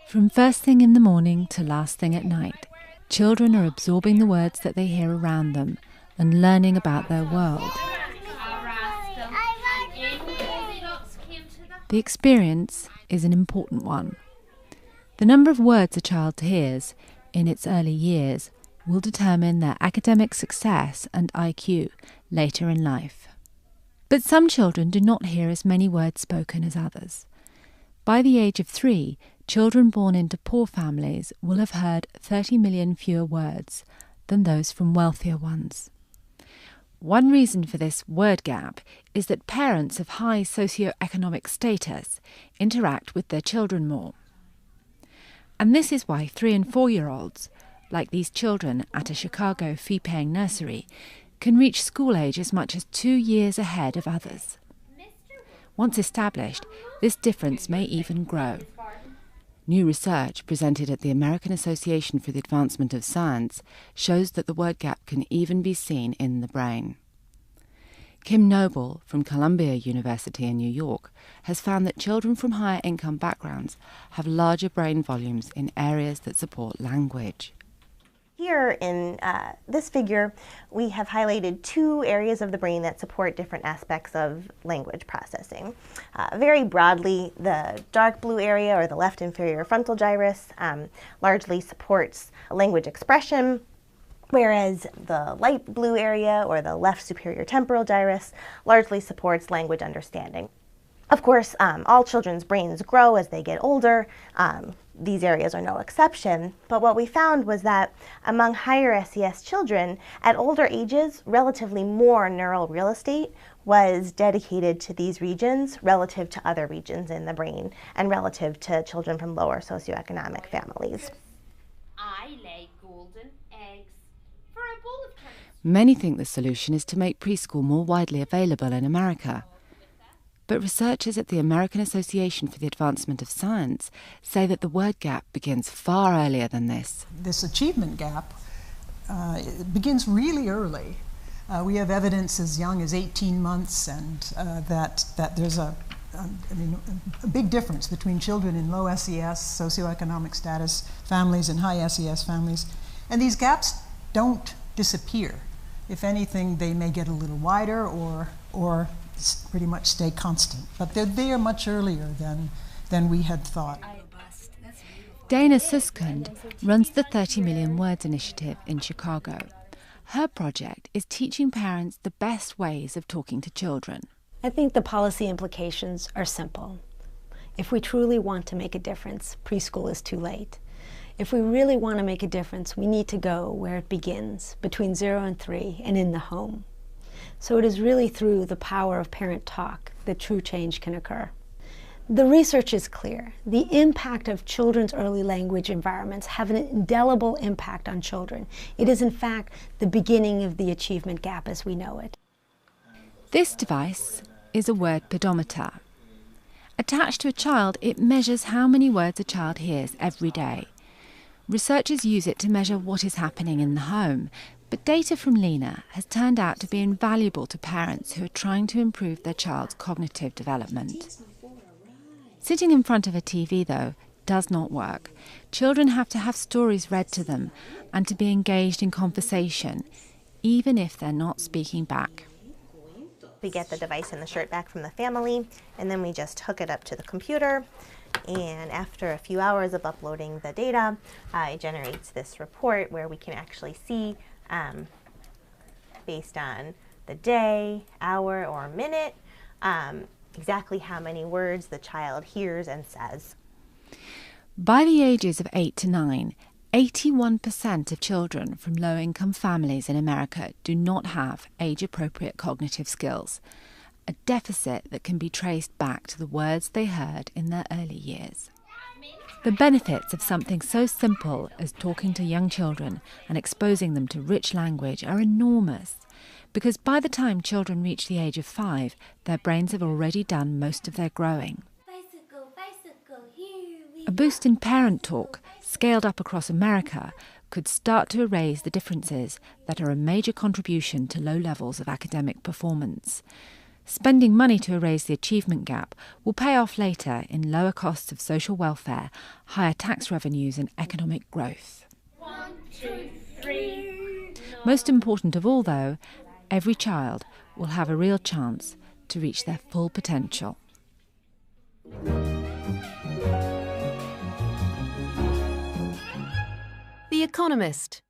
From first thing in the morning to last thing at night, children are absorbing the words that they hear around them and learning about their world. The experience is an important one. The number of words a child hears in its early years will determine their academic success and IQ later in life. But some children do not hear as many words spoken as others. By the age of 3, children born into poor families will have heard 30 million fewer words than those from wealthier ones. One reason for this word gap is that parents of high socioeconomic status interact with their children more. And this is why 3- and 4-year-olds, like these children at a Chicago fee-paying nursery, can reach school age as much as 2 years ahead of others. Once established, this difference may even grow. New research presented at the American Association for the Advancement of Science shows that the word gap can even be seen in the brain. Kim Noble from Columbia University in New York has found that children from higher income backgrounds have larger brain volumes in areas that support language. Here in this figure, we have highlighted 2 areas of the brain that support different aspects of language processing. Very broadly, the dark blue area, or the left inferior frontal gyrus, largely supports language expression, whereas the light blue area, or the left superior temporal gyrus, largely supports language understanding. Of course, all children's brains grow as they get older. These areas are no exception, but what we found was that among higher SES children, at older ages, relatively more neural real estate was dedicated to these regions relative to other regions in the brain and relative to children from lower socioeconomic families. I lay golden eggs for a bowl of tennis. Many think the solution is to make preschool more widely available in America. But researchers at the American Association for the Advancement of Science say that the word gap begins far earlier than this. This achievement gap it begins really early. We have evidence as young as 18 months, and that there's a big difference between children in low SES, socioeconomic status families, and high SES families. And these gaps don't disappear. If anything, they may get a little wider or pretty much stay constant, but they're there much earlier than we had thought. Dana Suskund runs the 30 Million Words Initiative in Chicago. Her project is teaching parents the best ways of talking to children. I think the policy implications are simple. If we truly want to make a difference, preschool is too late. If we really want to make a difference, we need to go where it begins, between 0 and 3, and in the home. So it is really through the power of parent talk that true change can occur. The research is clear. The impact of children's early language environments have an indelible impact on children. It is in fact the beginning of the achievement gap as we know it. This device is a word pedometer. Attached to a child, it measures how many words a child hears every day. Researchers use it to measure what is happening in the home, but data from Lena has turned out to be invaluable to parents who are trying to improve their child's cognitive development. Sitting in front of a TV, though, does not work. Children have to have stories read to them and to be engaged in conversation, even if they're not speaking back. We get the device and the shirt back from the family, and then we just hook it up to the computer. And after a few hours of uploading the data, it generates this report where we can actually see, based on the day, hour, or minute, exactly how many words the child hears and says. By the ages of 8 to 9, 81% of children from low-income families in America do not have age-appropriate cognitive skills, a deficit that can be traced back to the words they heard in their early years. The benefits of something so simple as talking to young children and exposing them to rich language are enormous, because by the time children reach the age of 5, their brains have already done most of their growing. A boost in parent talk, scaled up across America, could start to erase the differences that are a major contribution to low levels of academic performance. Spending money to erase the achievement gap will pay off later in lower costs of social welfare, higher tax revenues and economic growth. 1, 2, 3. Most important of all, though, every child will have a real chance to reach their full potential. The Economist.